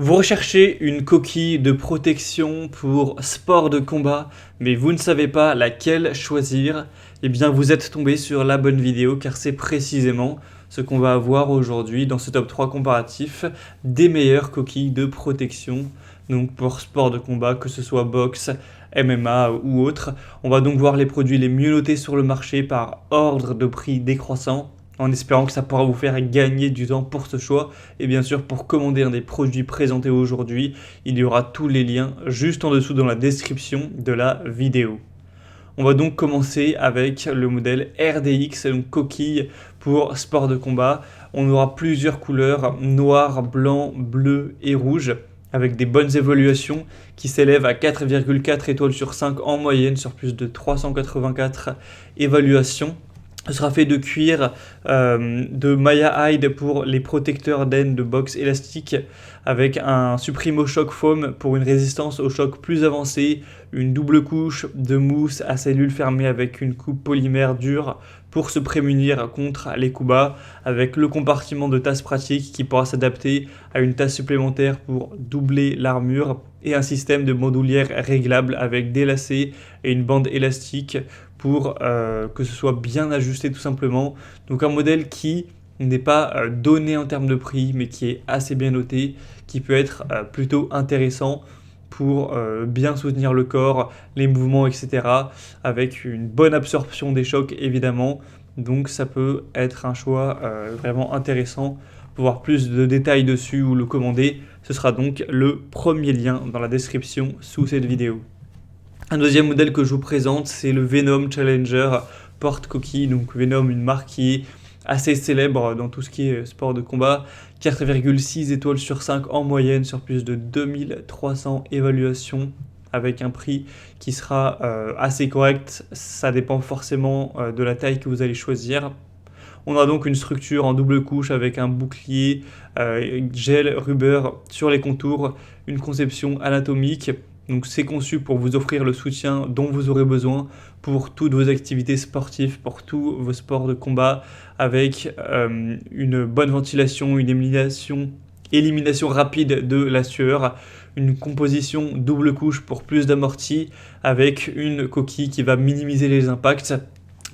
Vous recherchez une coquille de protection pour sport de combat, mais vous ne savez pas laquelle choisir. Eh bien, vous êtes tombé sur la bonne vidéo car c'est précisément ce qu'on va voir aujourd'hui dans ce top 3 comparatif des meilleures coquilles de protection. Donc pour sport de combat, que ce soit boxe, MMA ou autre. On va donc voir les produits les mieux notés sur le marché par ordre de prix décroissant, en espérant que ça pourra vous faire gagner du temps pour ce choix. Et bien sûr, pour commander un des produits présentés aujourd'hui, il y aura tous les liens juste en dessous dans la description de la vidéo. On va donc commencer avec le modèle RDX, donc coquille pour sport de combat. On aura plusieurs couleurs, noir, blanc, bleu et rouge, avec des bonnes évaluations qui s'élèvent à 4,4 étoiles sur 5 en moyenne sur plus de 384 évaluations. Ce sera fait de cuir, de Maya Hide pour les protecteurs d'aine de boxe élastique, avec un Supremo Shock Foam pour une résistance au choc plus avancée, une double couche de mousse à cellules fermées avec une coupe polymère dure pour se prémunir contre les coups bas, avec le compartiment de tasse pratique qui pourra s'adapter à une tasse supplémentaire pour doubler l'armure, et un système de bandoulière réglable avec des lacets et une bande élastique pour que ce soit bien ajusté tout simplement. Donc un modèle qui n'est pas donné en termes de prix, mais qui est assez bien noté, qui peut être plutôt intéressant pour bien soutenir le corps, les mouvements, etc. avec une bonne absorption des chocs évidemment. Donc ça peut être un choix vraiment intéressant. Pour voir plus de détails dessus ou le commander, ce sera donc le premier lien dans la description sous cette vidéo. Un deuxième modèle que je vous présente, c'est le Venom Challenger porte-coquille. Donc Venom, une marque qui est assez célèbre dans tout ce qui est sport de combat. 4,6 étoiles sur 5 en moyenne sur plus de 2300 évaluations, avec un prix qui sera assez correct. Ça dépend forcément de la taille que vous allez choisir. On a donc une structure en double couche avec un bouclier gel rubber sur les contours, une conception anatomique. Donc c'est conçu pour vous offrir le soutien dont vous aurez besoin pour toutes vos activités sportives, pour tous vos sports de combat, avec une bonne ventilation, une élimination rapide de la sueur, une composition double couche pour plus d'amorti, avec une coquille qui va minimiser les impacts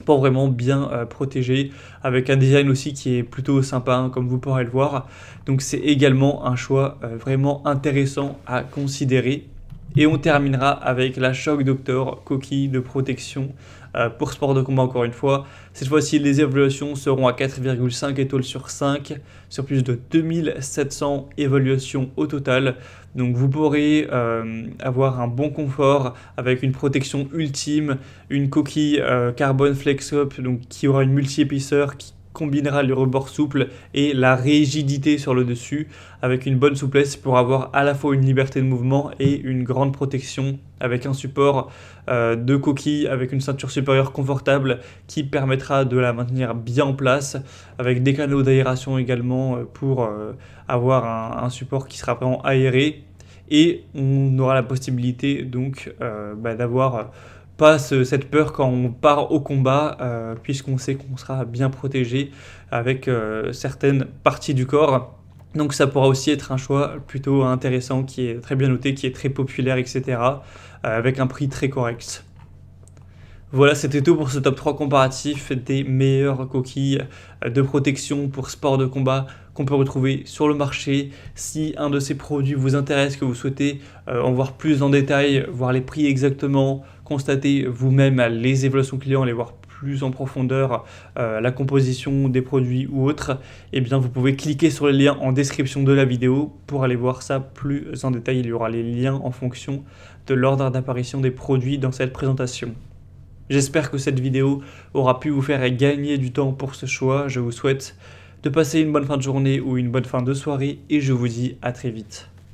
pour vraiment bien protéger, avec un design aussi qui est plutôt sympa, hein, comme vous pourrez le voir. Donc c'est également un choix vraiment intéressant à considérer. Et on terminera avec la Shock Doctor coquille de protection pour sport de combat encore une fois. Cette fois-ci, les évaluations seront à 4,5 étoiles sur 5 sur plus de 2700 évaluations au total. Donc vous pourrez avoir un bon confort avec une protection ultime, une coquille carbone flex up donc qui aura une multi-épaisseur qui combinera le rebord souple et la rigidité sur le dessus, avec une bonne souplesse pour avoir à la fois une liberté de mouvement et une grande protection, avec un support de coquille avec une ceinture supérieure confortable qui permettra de la maintenir bien en place, avec des canaux d'aération également pour avoir un support qui sera vraiment aéré. Et on aura la possibilité donc d'avoir pas cette peur quand on part au combat, puisqu'on sait qu'on sera bien protégé avec certaines parties du corps. Donc ça pourra aussi être un choix plutôt intéressant, qui est très bien noté, qui est très populaire, etc. Avec un prix très correct. Voilà, c'était tout pour ce top 3 comparatif des meilleures coquilles de protection pour sport de combat qu'on peut retrouver sur le marché. Si un de ces produits vous intéresse, que vous souhaitez en voir plus en détail, voir les prix exactement, constater vous-même les évaluations clients, les voir plus en profondeur, la composition des produits ou autres, eh bien vous pouvez cliquer sur les liens en description de la vidéo pour aller voir ça plus en détail. Il y aura les liens en fonction de l'ordre d'apparition des produits dans cette présentation. J'espère que cette vidéo aura pu vous faire gagner du temps pour ce choix. Je vous souhaite de passer une bonne fin de journée ou une bonne fin de soirée et je vous dis à très vite.